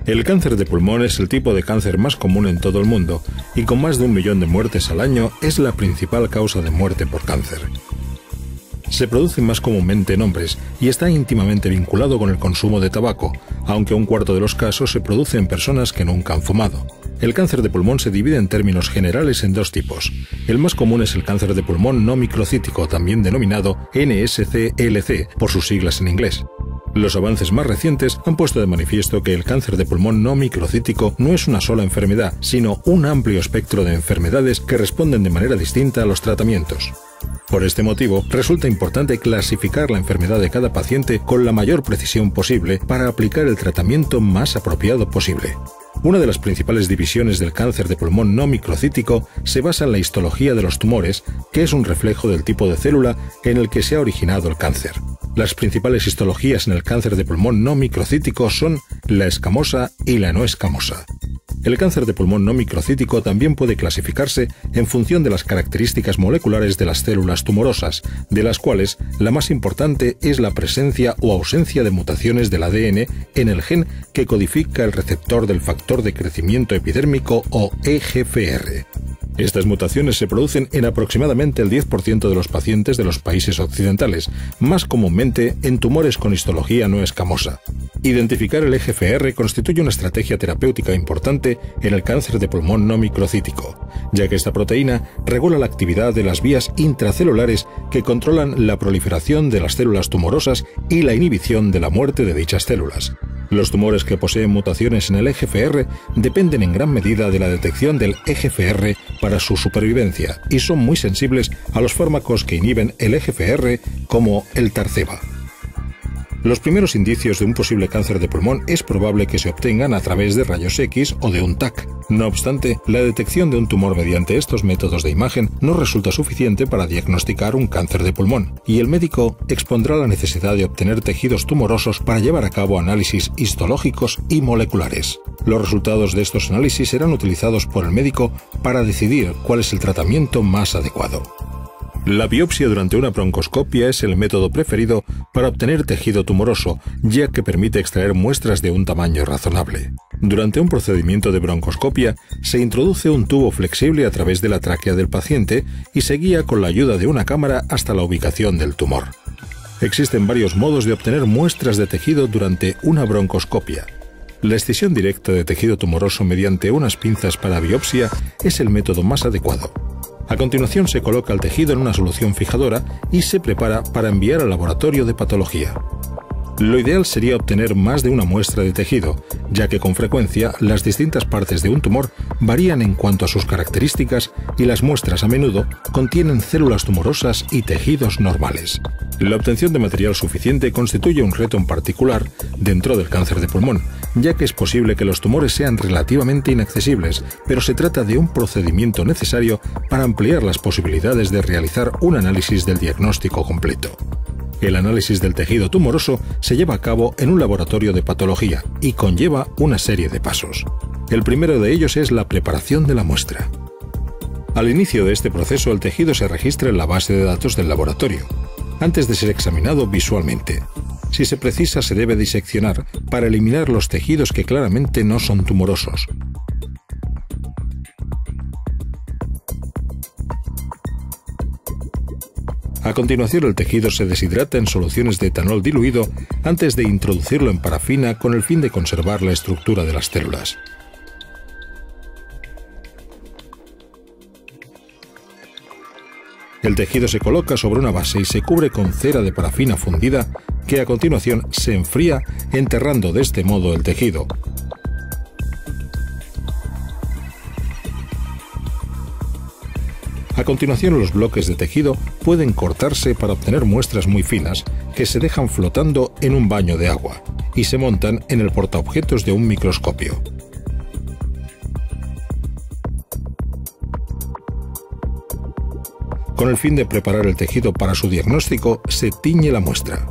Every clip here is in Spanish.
El cáncer de pulmón es el tipo de cáncer más común en todo el mundo y con más de 1 millón de muertes al año es la principal causa de muerte por cáncer. Se produce más comúnmente en hombres y está íntimamente vinculado con el consumo de tabaco, aunque 1/4 de los casos se produce en personas que nunca han fumado. El cáncer de pulmón se divide en términos generales en 2 tipos. El más común es el cáncer de pulmón no microcítico, también denominado NSCLC por sus siglas en inglés. Los avances más recientes han puesto de manifiesto que el cáncer de pulmón no microcítico no es una sola enfermedad, sino un amplio espectro de enfermedades que responden de manera distinta a los tratamientos. Por este motivo, resulta importante clasificar la enfermedad de cada paciente con la mayor precisión posible para aplicar el tratamiento más apropiado posible. Una de las principales divisiones del cáncer de pulmón no microcítico se basa en la histología de los tumores, que es un reflejo del tipo de célula en el que se ha originado el cáncer. Las principales histologías en el cáncer de pulmón no microcítico son la escamosa y la no escamosa. El cáncer de pulmón no microcítico también puede clasificarse en función de las características moleculares de las células tumorosas, de las cuales la más importante es la presencia o ausencia de mutaciones del ADN en el gen que codifica el receptor del factor de crecimiento epidérmico o EGFR. Estas mutaciones se producen en aproximadamente el 10% de los pacientes de los países occidentales, más comúnmente en tumores con histología no escamosa. Identificar el EGFR constituye una estrategia terapéutica importante en el cáncer de pulmón no microcítico, ya que esta proteína regula la actividad de las vías intracelulares que controlan la proliferación de las células tumorosas y la inhibición de la muerte de dichas células. Los tumores que poseen mutaciones en el EGFR dependen en gran medida de la detección del EGFR para su supervivencia y son muy sensibles a los fármacos que inhiben el EGFR, como el Tarceva. Los primeros indicios de un posible cáncer de pulmón es probable que se obtengan a través de rayos X o de un TAC. No obstante, la detección de un tumor mediante estos métodos de imagen no resulta suficiente para diagnosticar un cáncer de pulmón, y el médico expondrá la necesidad de obtener tejidos tumorosos para llevar a cabo análisis histológicos y moleculares. Los resultados de estos análisis serán utilizados por el médico para decidir cuál es el tratamiento más adecuado. La biopsia durante una broncoscopia es el método preferido para obtener tejido tumoroso, ya que permite extraer muestras de un tamaño razonable. Durante un procedimiento de broncoscopia, se introduce un tubo flexible a través de la tráquea del paciente y se guía con la ayuda de una cámara hasta la ubicación del tumor. Existen varios modos de obtener muestras de tejido durante una broncoscopia. La excisión directa de tejido tumoroso mediante unas pinzas para biopsia es el método más adecuado. A continuación se coloca el tejido en una solución fijadora y se prepara para enviar al laboratorio de patología. Lo ideal sería obtener más de una muestra de tejido, ya que con frecuencia las distintas partes de un tumor varían en cuanto a sus características y las muestras a menudo contienen células tumorosas y tejidos normales. La obtención de material suficiente constituye un reto en particular dentro del cáncer de pulmón, ya que es posible que los tumores sean relativamente inaccesibles, pero se trata de un procedimiento necesario para ampliar las posibilidades de realizar un análisis del diagnóstico completo. El análisis del tejido tumoroso se lleva a cabo en un laboratorio de patología y conlleva una serie de pasos. El primero de ellos es la preparación de la muestra. Al inicio de este proceso, el tejido se registra en la base de datos del laboratorio, antes de ser examinado visualmente. Si se precisa, se debe diseccionar para eliminar los tejidos que claramente no son tumorosos. A continuación, el tejido se deshidrata en soluciones de etanol diluido antes de introducirlo en parafina con el fin de conservar la estructura de las células. El tejido se coloca sobre una base y se cubre con cera de parafina fundida, que a continuación se enfría enterrando de este modo el tejido. A continuación, los bloques de tejido pueden cortarse para obtener muestras muy finas que se dejan flotando en un baño de agua y se montan en el portaobjetos de un microscopio. Con el fin de preparar el tejido para su diagnóstico, se tiñe la muestra.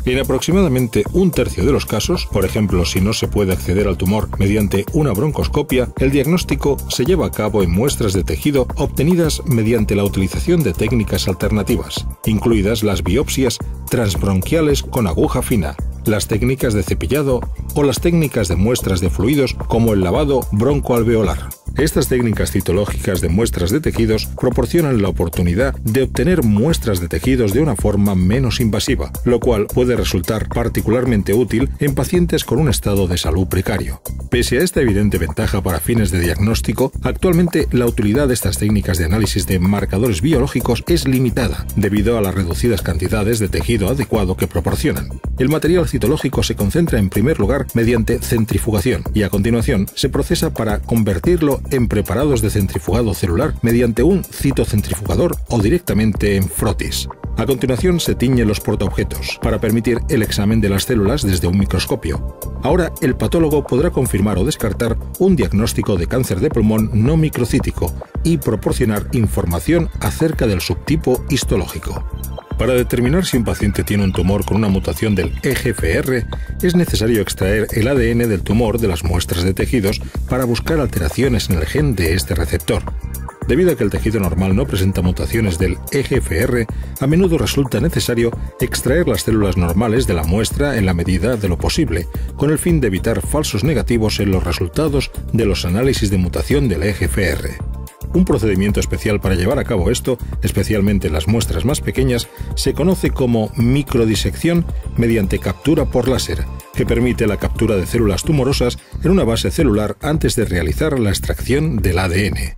En aproximadamente un tercio de los casos, por ejemplo, si no se puede acceder al tumor mediante una broncoscopia, el diagnóstico se lleva a cabo en muestras de tejido obtenidas mediante la utilización de técnicas alternativas, incluidas las biopsias transbronquiales con aguja fina, las técnicas de cepillado o las técnicas de muestras de fluidos como el lavado broncoalveolar. Estas técnicas citológicas de muestras de tejidos proporcionan la oportunidad de obtener muestras de tejidos de una forma menos invasiva, lo cual puede resultar particularmente útil en pacientes con un estado de salud precario. Pese a esta evidente ventaja para fines de diagnóstico, actualmente la utilidad de estas técnicas de análisis de marcadores biológicos es limitada, debido a las reducidas cantidades de tejido adecuado que proporcionan. El material citológico se concentra en primer lugar mediante centrifugación y a continuación se procesa para convertirlo en preparados de centrifugado celular mediante un citocentrifugador o directamente en frotis. A continuación se tiñen los portaobjetos para permitir el examen de las células desde un microscopio. Ahora el patólogo podrá confirmar o descartar un diagnóstico de cáncer de pulmón no microcítico y proporcionar información acerca del subtipo histológico. Para determinar si un paciente tiene un tumor con una mutación del EGFR, es necesario extraer el ADN del tumor de las muestras de tejidos para buscar alteraciones en el gen de este receptor. Debido a que el tejido normal no presenta mutaciones del EGFR, a menudo resulta necesario extraer las células normales de la muestra en la medida de lo posible, con el fin de evitar falsos negativos en los resultados de los análisis de mutación del EGFR. Un procedimiento especial para llevar a cabo esto, especialmente en las muestras más pequeñas, se conoce como microdisección mediante captura por láser, que permite la captura de células tumorosas en una base celular antes de realizar la extracción del ADN.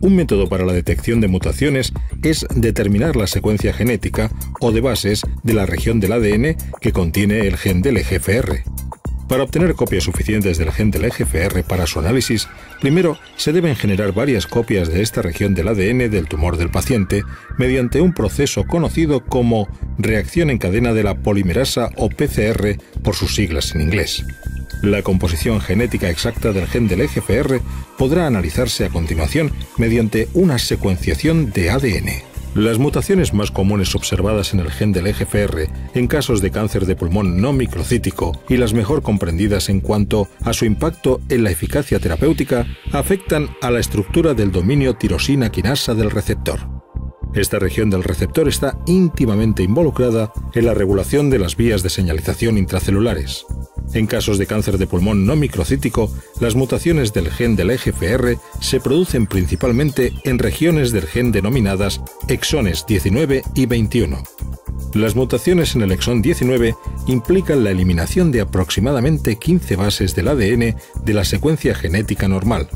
Un método para la detección de mutaciones es determinar la secuencia genética o de bases de la región del ADN que contiene el gen del EGFR. Para obtener copias suficientes del gen del EGFR para su análisis, primero se deben generar varias copias de esta región del ADN del tumor del paciente mediante un proceso conocido como reacción en cadena de la polimerasa o PCR por sus siglas en inglés. La composición genética exacta del gen del EGFR podrá analizarse a continuación mediante una secuenciación de ADN. Las mutaciones más comunes observadas en el gen del EGFR en casos de cáncer de pulmón no microcítico y las mejor comprendidas en cuanto a su impacto en la eficacia terapéutica afectan a la estructura del dominio tirosina quinasa del receptor. Esta región del receptor está íntimamente involucrada en la regulación de las vías de señalización intracelulares. En casos de cáncer de pulmón no microcítico, las mutaciones del gen del EGFR se producen principalmente en regiones del gen denominadas exones 19 y 21. Las mutaciones en el exón 19 implican la eliminación de aproximadamente 15 bases del ADN de la secuencia genética normal,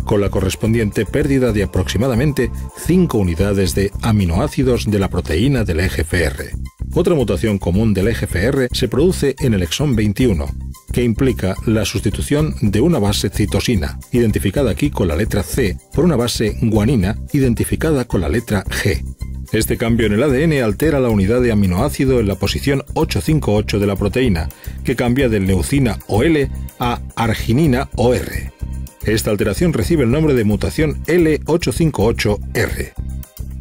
con la correspondiente pérdida de aproximadamente 5 unidades de aminoácidos de la proteína del EGFR. Otra mutación común del EGFR se produce en el exón 21, que implica la sustitución de una base citosina, identificada aquí con la letra C, por una base guanina, identificada con la letra G. Este cambio en el ADN altera la unidad de aminoácido en la posición 858 de la proteína, que cambia de leucina OL a arginina OR. Esta alteración recibe el nombre de mutación L858R.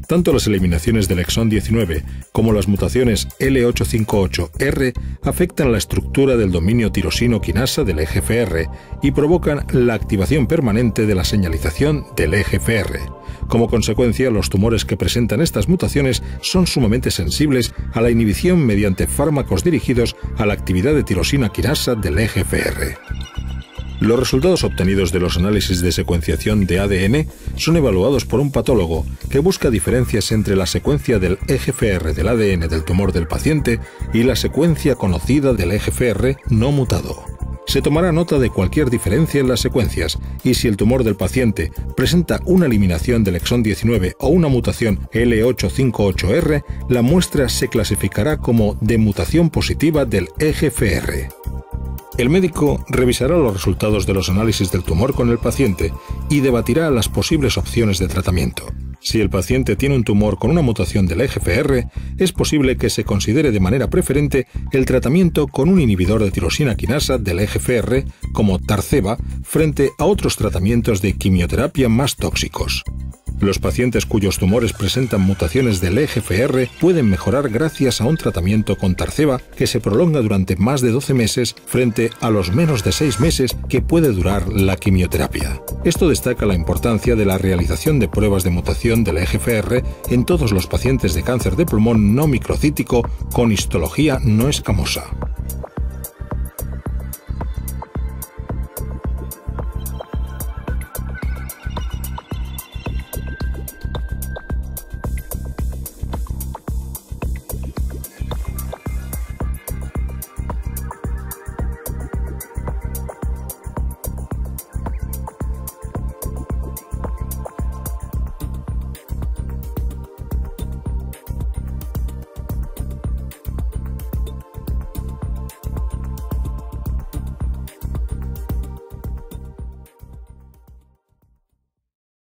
Tanto las eliminaciones del exón 19 como las mutaciones L858R afectan la estructura del dominio tirosino quinasa del EGFR y provocan la activación permanente de la señalización del EGFR. Como consecuencia, los tumores que presentan estas mutaciones son sumamente sensibles a la inhibición mediante fármacos dirigidos a la actividad de tirosina quinasa del EGFR. Los resultados obtenidos de los análisis de secuenciación de ADN son evaluados por un patólogo que busca diferencias entre la secuencia del EGFR del ADN del tumor del paciente y la secuencia conocida del EGFR no mutado. Se tomará nota de cualquier diferencia en las secuencias y si el tumor del paciente presenta una eliminación del exón 19 o una mutación L858R, la muestra se clasificará como de mutación positiva del EGFR. El médico revisará los resultados de los análisis del tumor con el paciente y debatirá las posibles opciones de tratamiento. Si el paciente tiene un tumor con una mutación del EGFR, es posible que se considere de manera preferente el tratamiento con un inhibidor de tirosina quinasa del EGFR, como Tarceva, frente a otros tratamientos de quimioterapia más tóxicos. Los pacientes cuyos tumores presentan mutaciones del EGFR pueden mejorar gracias a un tratamiento con Tarceva que se prolonga durante más de 12 meses frente a los menos de 6 meses que puede durar la quimioterapia. Esto destaca la importancia de la realización de pruebas de mutación del EGFR en todos los pacientes de cáncer de pulmón no microcítico con histología no escamosa.